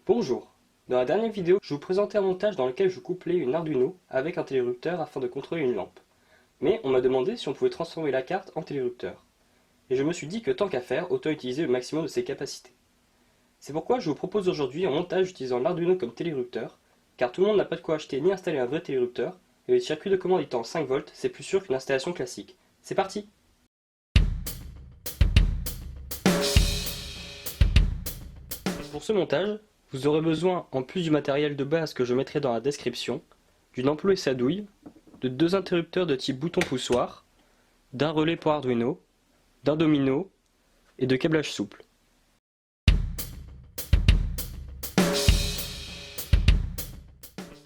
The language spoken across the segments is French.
Bonjour. Dans la dernière vidéo, je vous présentais un montage dans lequel je couplais une Arduino avec un télérupteur afin de contrôler une lampe. Mais on m'a demandé si on pouvait transformer la carte en télérupteur. Et je me suis dit que tant qu'à faire, autant utiliser le maximum de ses capacités. C'est pourquoi je vous propose aujourd'hui un montage utilisant l'Arduino comme télérupteur, car tout le monde n'a pas de quoi acheter ni installer un vrai télérupteur, et le circuit de commande étant 5 volts, c'est plus sûr qu'une installation classique. C'est parti! Pour ce montage, vous aurez besoin, en plus du matériel de base que je mettrai dans la description, d'une ampoule et sa douille, de 2 interrupteurs de type bouton poussoir, d'un relais pour Arduino, d'un domino et de câblage souple.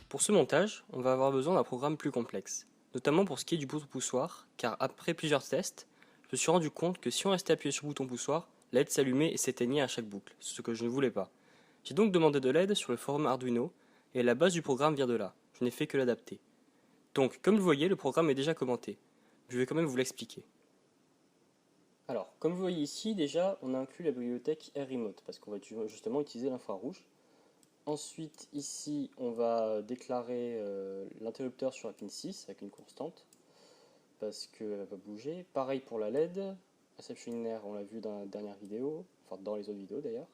Pour ce montage, on va avoir besoin d'un programme plus complexe, notamment pour ce qui est du bouton poussoir, car après plusieurs tests, je me suis rendu compte que si on restait appuyé sur le bouton poussoir, l'aide s'allumait et s'éteignait à chaque boucle, ce que je ne voulais pas. J'ai donc demandé de l'aide sur le forum Arduino, et la base du programme vient de là, je n'ai fait que l'adapter. Donc, comme vous voyez, le programme est déjà commenté. Je vais quand même vous l'expliquer. Alors, comme vous voyez ici, déjà, on a inclus la bibliothèque AirRemote, parce qu'on va justement utiliser l'infrarouge. Ensuite, ici, on va déclarer l'interrupteur sur la pin 6 avec une constante, parce qu'elle va bouger. Pareil pour la LED, Reception Linear, on l'a vu dans la dernière vidéo, enfin dans les autres vidéos d'ailleurs.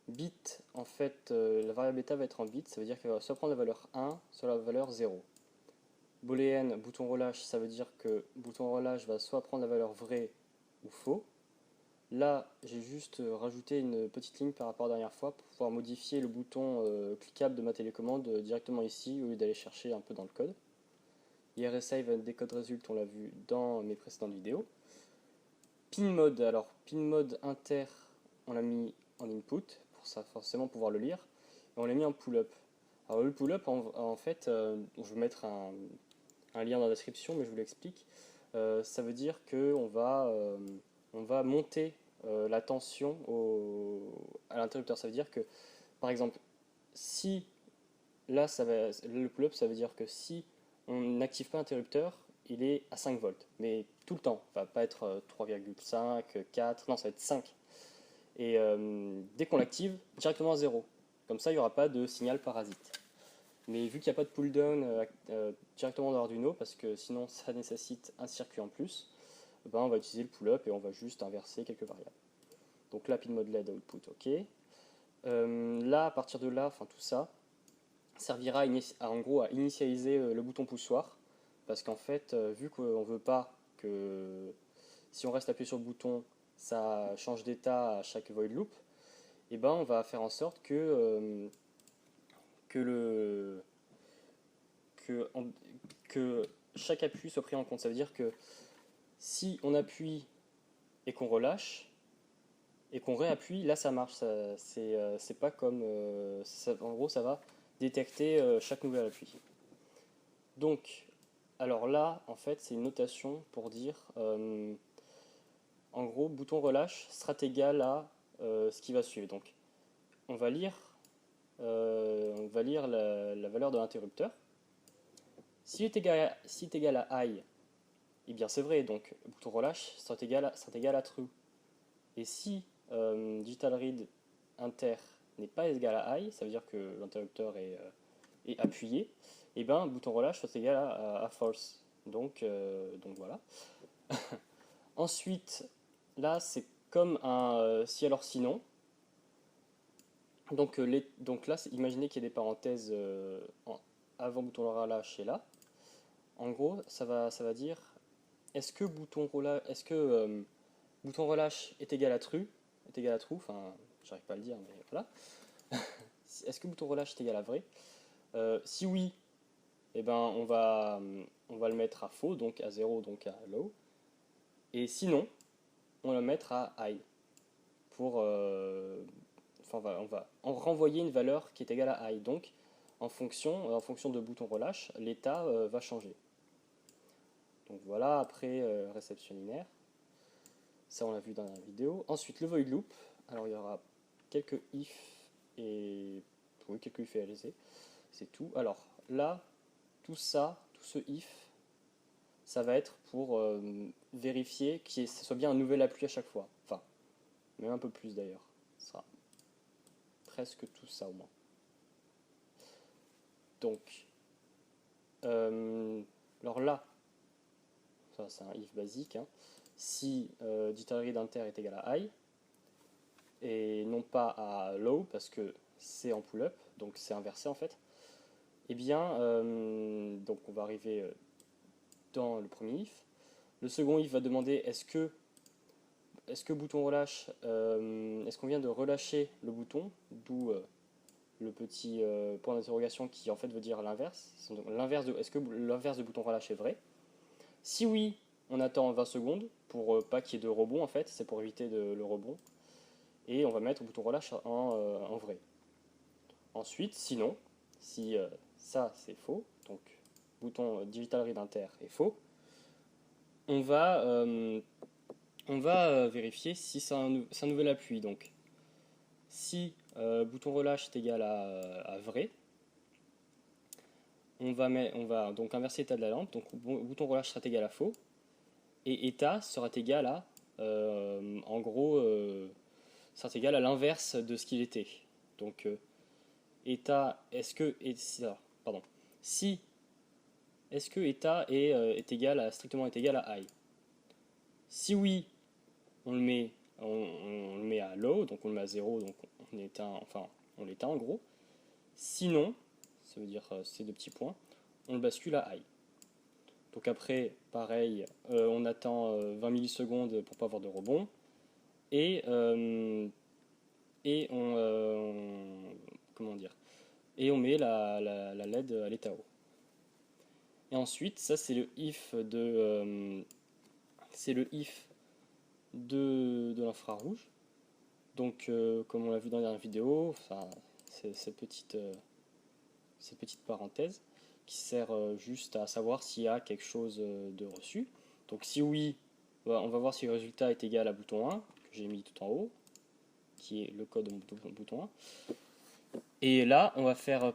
Bit, en fait, la variable bêta va être en bit, ça veut dire qu'elle va soit prendre la valeur 1, soit la valeur 0. Booléen, bouton relâche, ça veut dire que bouton relâche va soit prendre la valeur vraie ou faux. Là, j'ai juste rajouté une petite ligne par rapport à la dernière fois pour pouvoir modifier le bouton cliquable de ma télécommande directement ici au lieu d'aller chercher un peu dans le code. IRSave décode result, on l'a vu dans mes précédentes vidéos. Pin mode, alors pin mode inter, on l'a mis en input pour ça forcément pouvoir le lire. Et on l'a mis en pull-up. Alors le pull-up, en fait, je vais vous mettre un lien dans la description, mais je vous l'explique. Ça veut dire qu'on va monter la tension à l'interrupteur. Ça veut dire que, par exemple, si là, le pull-up, ça veut dire que si on n'active pas l'interrupteur, il est à 5 volts, mais tout le temps. Ça va pas être 3,5, 4, non, ça va être 5. Et dès qu'on l'active, directement à 0. Comme ça, il n'y aura pas de signal parasite. Mais vu qu'il n'y a pas de pull down directement dans Arduino, parce que sinon ça nécessite un circuit en plus, ben on va utiliser le pull-up et on va juste inverser quelques variables. Donc là, pin mode LED output, ok. Là, à partir de là, enfin tout ça, servira en gros à initialiser le bouton poussoir, parce qu'en fait, vu qu'on ne veut pas que si on reste appuyé sur le bouton, ça change d'état à chaque void loop, et ben on va faire en sorte que le que chaque appui soit pris en compte. Ça veut dire que si on appuie et qu'on relâche et qu'on réappuie, là ça marche. C'est pas comme en gros ça va détecter chaque nouvel appui. Donc alors là en fait c'est une notation pour dire en gros bouton relâche sera égal à ce qui va suivre. Donc on va lire la valeur de l'interrupteur. S'il est égal à I, eh bien c'est vrai, donc bouton relâche sera égal à true. Et si digital read inter n'est pas égal à I, ça veut dire que l'interrupteur est appuyé, et bien bouton relâche sera égal à false. Donc voilà. Ensuite, là c'est comme un si alors sinon. Donc là, imaginez qu'il y ait des parenthèses avant bouton relâche et là. En gros, ça va dire est-ce que bouton relâche est égal à true, enfin, j'arrive pas à le dire, mais voilà. Est-ce que bouton relâche est égal à vrai? Si oui, eh ben, on va le mettre à faux, donc à 0, donc à low. Et sinon, on va le mettre à high. Enfin, on va en renvoyer une valeur qui est égale à high. Donc, en fonction de bouton relâche, l'état va changer. Donc voilà, après réception linéaire. Ça, on l'a vu dans la vidéo. Ensuite, le void loop. Alors, il y aura quelques if et oui, quelques if et else. C'est tout. Alors là, tout ce if, ça va être pour vérifier que ce soit bien un nouvel appui à chaque fois. Enfin, même un peu plus d'ailleurs. Ce sera presque tout ça au moins. Donc, alors là, ça c'est un if basique, hein. Si digital d'inter est égal à high, et non pas à low, parce que c'est en pull-up, donc c'est inversé en fait, et bien, donc on va arriver dans le premier if. Le second if va demander est-ce que bouton relâche, est-ce qu'on vient de relâcher le bouton, d'où le petit point d'interrogation qui en fait veut dire l'inverse. Est-ce que l'inverse de bouton relâche est vrai? Si oui, on attend 20 secondes pour pas qu'il y ait de rebond en fait, c'est pour éviter le rebond. Et on va mettre bouton relâche en vrai. Ensuite, sinon, si ça c'est faux, donc bouton digital read inter est faux, on va vérifier si c'est un nouvel appui. Donc, si bouton relâche est égal à vrai, on va donc inverser l'état de la lampe. Donc, bouton relâche sera égal à faux, et état sera égal à, en gros, sera égal à l'inverse de ce qu'il était. Donc, état, si est-ce que état est égal strictement à high? Si oui, on le met à low, donc on le met à 0, donc on l'éteint en gros. Sinon, ça veut dire ces deux petits points, on le bascule à high. Donc après, pareil, on attend 20 millisecondes pour pas avoir de rebond. Et on met la LED à l'état haut. Et ensuite, ça c'est le if de l'infrarouge. Donc comme on l'a vu dans la dernière vidéo, c'est cette petite parenthèse qui sert juste à savoir s'il y a quelque chose de reçu. Donc si oui, on va voir si le résultat est égal à bouton 1, que j'ai mis tout en haut, qui est le code de bouton 1. Et là, on va faire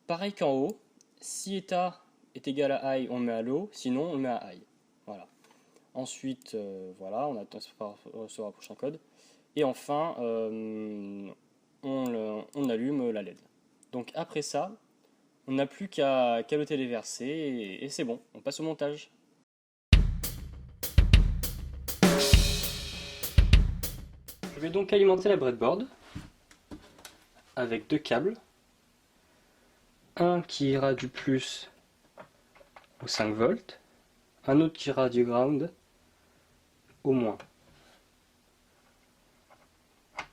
pareil qu'en haut. Si état est égal à high, on le met à low, sinon on le met à high. Voilà. Ensuite, voilà, on attend de recevoir le prochain code. Et enfin, on allume la LED. Donc après ça, on n'a plus qu'à le téléverser et c'est bon, on passe au montage. Je vais donc alimenter la breadboard avec deux câbles. Un qui ira du plus au 5 volts, un autre qui ira du ground au moins.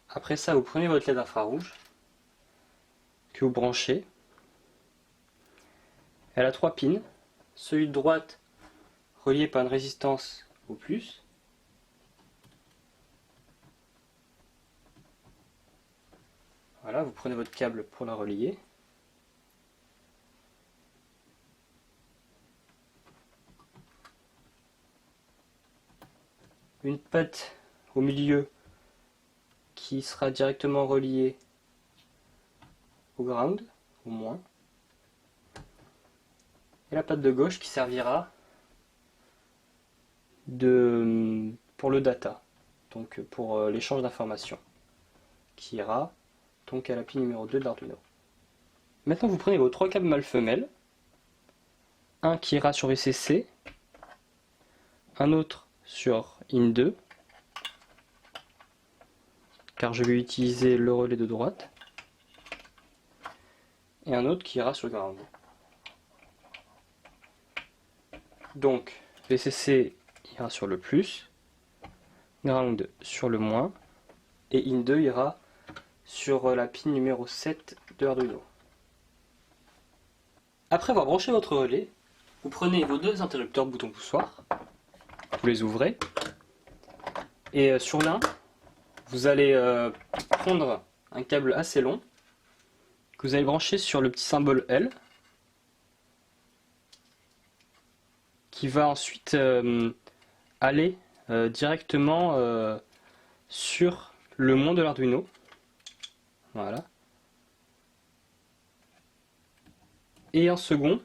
Après ça, vous prenez votre LED infrarouge que vous branchez. Elle a 3 pins, celui de droite relié par une résistance au plus. Voilà, vous prenez votre câble pour la relier. Une patte au milieu qui sera directement reliée au ground, au moins. Et la patte de gauche qui servira pour le data, donc pour l'échange d'informations, qui ira donc à la pin numéro 2 de l'Arduino. Maintenant vous prenez vos 3 câbles mâles femelles, un qui ira sur VCC, un autre sur IN2, car je vais utiliser le relais de droite, et un autre qui ira sur ground. Donc VCC ira sur le plus, ground sur le moins, et IN2 ira sur la pin numéro 7 de Arduino. Après avoir branché votre relais, vous prenez vos deux interrupteurs bouton poussoir, vous les ouvrez, et sur l'un, vous allez prendre un câble assez long, que vous allez brancher sur le petit symbole L, qui va ensuite aller directement sur le mont de l'Arduino. Voilà. Et un second,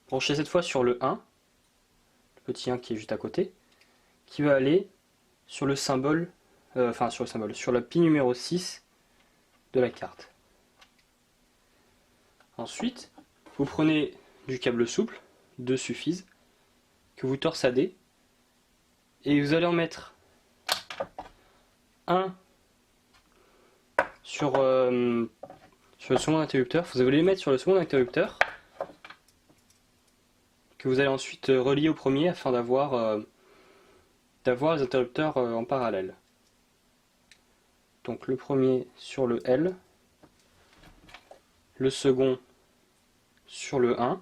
branché cette fois sur le 1, le petit 1 qui est juste à côté, qui va aller sur le symbole, sur la pin numéro 6 de la carte. Ensuite, vous prenez du câble souple, 2 suffisent, que vous torsadez, et vous allez en mettre un sur le second interrupteur. Vous allez les mettre sur le second interrupteur, que vous allez ensuite relier au premier afin d'avoir les interrupteurs en parallèle. Donc le premier sur le L, le second sur le 1,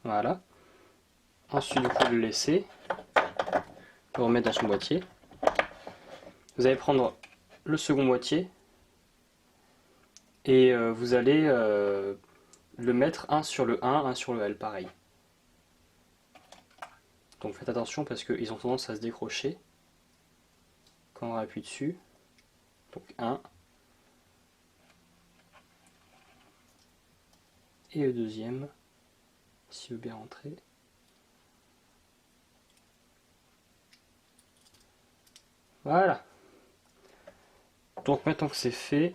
voilà. Ensuite vous le laissez, le remettre dans son boîtier. Vous allez prendre le second boîtier et vous allez le mettre un sur le 1, un sur le L, pareil. Donc faites attention parce qu'ils ont tendance à se décrocher quand on appuie dessus. Donc 1 et le deuxième, s'il veut bien rentrer. Voilà. Donc maintenant que c'est fait,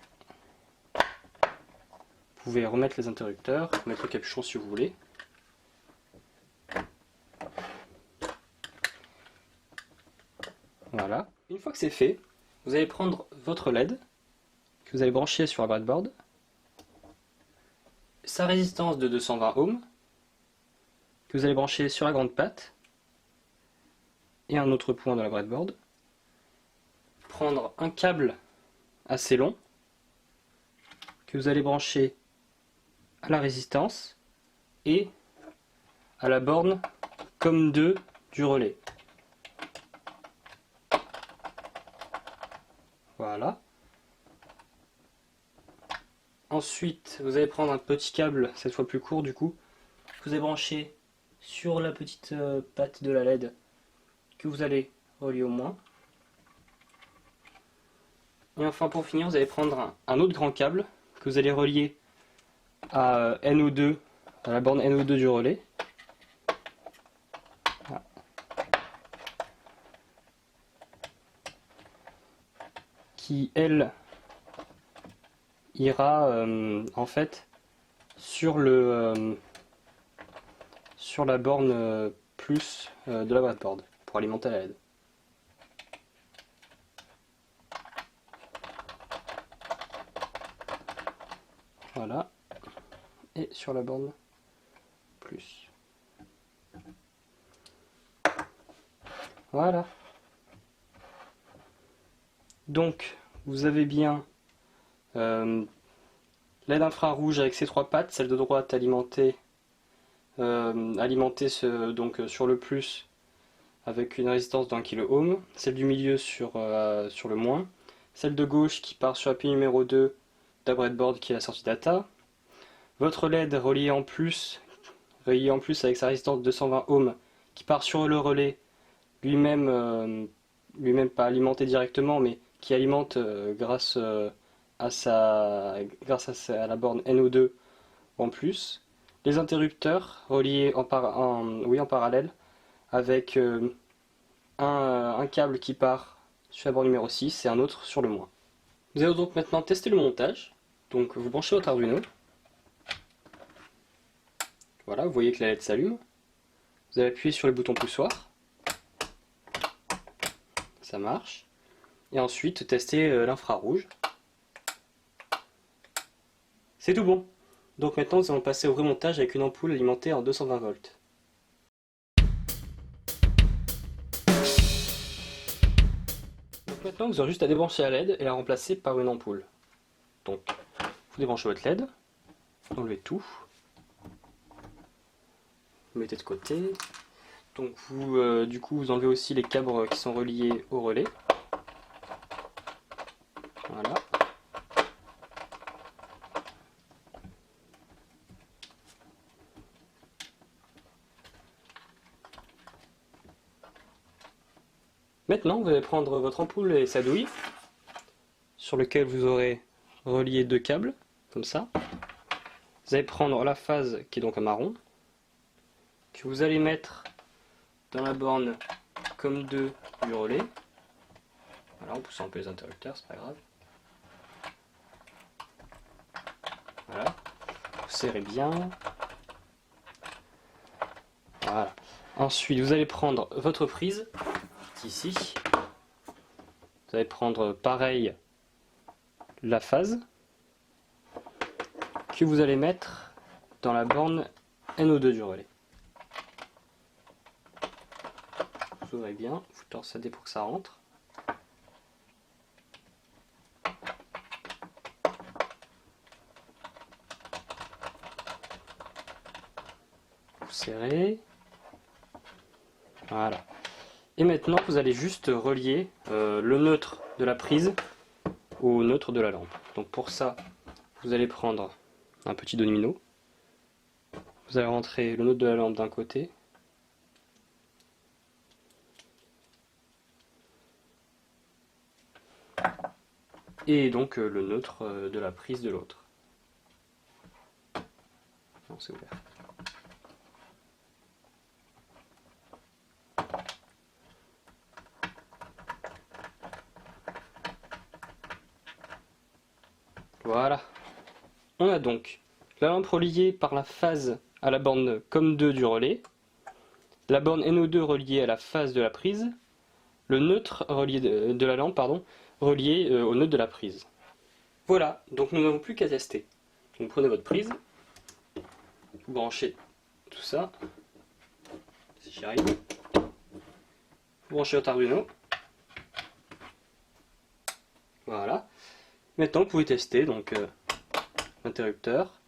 vous pouvez remettre les interrupteurs, mettre le capuchon si vous voulez. Voilà. Une fois que c'est fait, vous allez prendre votre LED que vous allez brancher sur la breadboard, sa résistance de 220 ohms que vous allez brancher sur la grande patte et un autre point de la breadboard. Prendre un câble assez long que vous allez brancher à la résistance et à la borne COM2 du relais. Voilà. Ensuite, vous allez prendre un petit câble, cette fois plus court du coup, que vous allez brancher sur la petite patte de la LED que vous allez relier au moins. Et enfin pour finir, vous allez prendre un autre grand câble que vous allez relier à NO2, à la borne NO2 du relais. Voilà. Qui elle ira en fait sur la borne plus de la breadboard pour alimenter la LED. Voilà, et sur la borne plus. Voilà. Donc vous avez bien LED infrarouge avec ses 3 pattes, celle de droite alimentée, sur le plus avec une résistance d'1 kΩ, celle du milieu sur le moins, celle de gauche qui part sur la pile numéro 2 de la breadboard qui est la sortie data, votre LED relié en plus avec sa résistance de 220 ohms qui part sur le relais, lui-même pas alimenté directement mais qui alimente grâce à la borne NO2 en plus, les interrupteurs reliés en parallèle avec un câble qui part sur la borne numéro 6 et un autre sur le moins. Vous allez donc maintenant tester le montage. Donc vous branchez votre Arduino. Voilà, vous voyez que la LED s'allume. Vous allez appuyer sur le bouton poussoir. Ça marche. Et ensuite tester l'infrarouge. C'est tout bon. Donc maintenant nous allons passer au remontage avec une ampoule alimentée en 220 volts. Donc maintenant vous aurez juste à débrancher la LED et la remplacer par une ampoule. Donc vous débranchez votre LED, vous enlevez tout, vous mettez de côté. Donc du coup vous enlevez aussi les câbles qui sont reliés au relais. Voilà. Maintenant, vous allez prendre votre ampoule et sa douille, sur lequel vous aurez relié 2 câbles, comme ça. Vous allez prendre la phase qui est donc un marron, que vous allez mettre dans la borne COM2 du relais. Voilà, en poussant un peu les interrupteurs, c'est pas grave. Voilà, vous serrez bien. Voilà. Ensuite, vous allez prendre votre prise, qui est ici. Vous allez prendre pareil la phase que vous allez mettre dans la borne NO2 du relais. Vous ouvrez bien, vous torsadez pour que ça rentre. Vous serrez. Voilà. Et maintenant, vous allez juste relier le neutre de la prise au neutre de la lampe. Donc pour ça, vous allez prendre un petit domino. Vous allez rentrer le neutre de la lampe d'un côté. Et donc le neutre de la prise de l'autre. Non, c'est ouvert. Voilà. On a donc la lampe reliée par la phase à la borne COM2 du relais, la borne NO2 reliée à la phase de la prise, le neutre relié de la lampe relié au neutre de la prise. Voilà, donc nous n'avons plus qu'à tester. Donc prenez votre prise, vous branchez tout ça, si j'y arrive, vous branchez votre Arduino, voilà. Maintenant vous pouvez tester donc l'interrupteur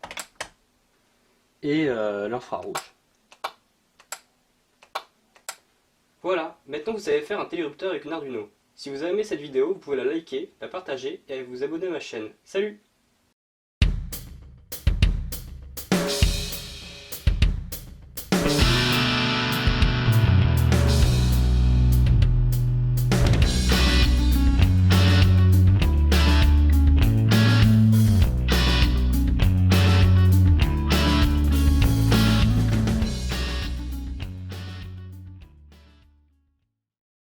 et l'infrarouge. Voilà, maintenant vous savez faire un télérupteur avec une Arduino. Si vous avez aimé cette vidéo, vous pouvez la liker, la partager et vous abonner à ma chaîne. Salut!